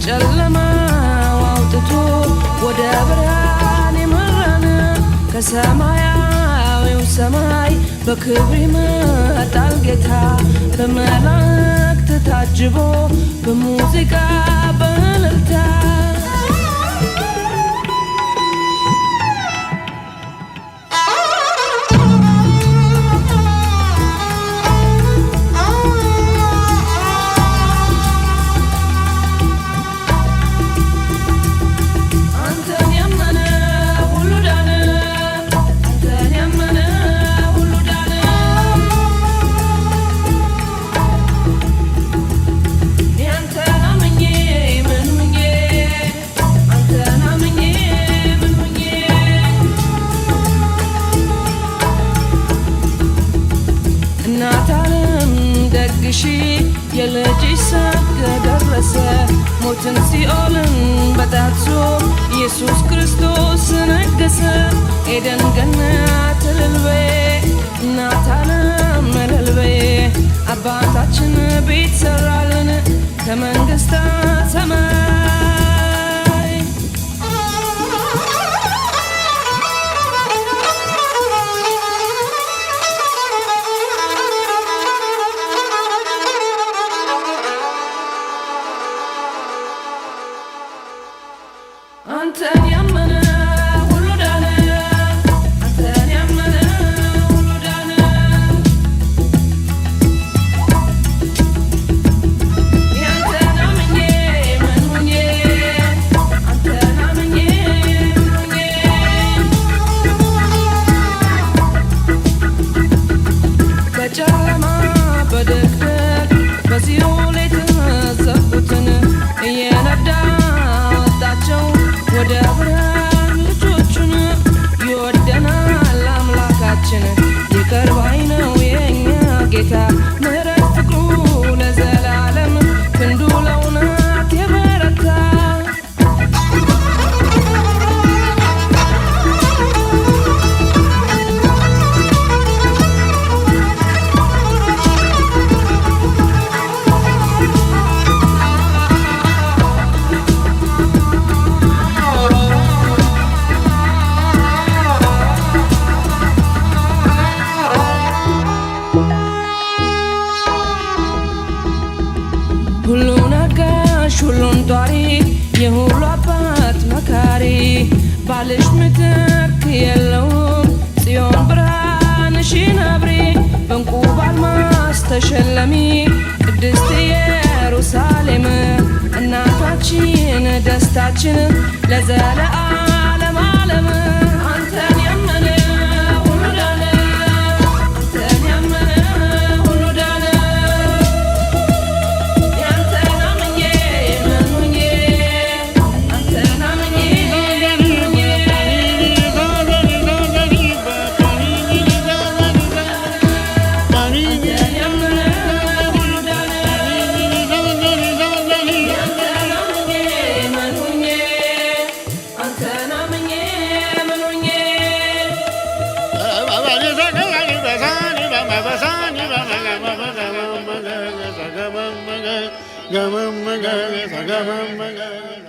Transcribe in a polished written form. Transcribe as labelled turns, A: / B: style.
A: ከጨለማው አውጥቶ ወደ ብርሃን የመራን ከሰማያዊው ሰማይ በክብር ይመጣል ጌታ በመላእክት ታጅቦ በሙዚቃ በእልልታ የልጅሽ ሰርግ ደረሰ ሞትን ሲኦልን በጣጥሶ ኢየሱስ ክርስቶስ ነገሰ ኤደን ገነት እልል በይ እናት ዓለም እልል በይ አባታችን ቤት ሰራልን ከመንግሥተ ሰማይ አንተን ያመነ ሁሉ ዳነ አንተን ያመነ ሁሉ ዳነ ያንተን አምኜ ምን ሆኜ አንተን አምኜ ምን ሆኜ በጨለማ በድቅድቅ በሲኦል የተዘጉትን እየነዳ ወደ ብርሃን ልጆቹን ይወደናል አምላካችን ይቅር ባይ ነው የኛ ጌታ ምሕረት ፍቅሩ ለዘላለም ክንዱ ለእውነት የበረታ ሁሉን አጋሽ ሁሉን ጧሪ የሁሉ አባት መካሪ ባልሽ ምትክ የለውም ጽዮን ብርሃንሽን አብሪ በእንቁ በአልማዝ ተሸለሚ ቅድስት ኢየሩሳሌም እናታችን ደስታችን ለዘለዓለም ዓለም አንተን ያመነ ሁሉ ዳነ አንተን ያመነ ሁሉ ዳነ Gamma,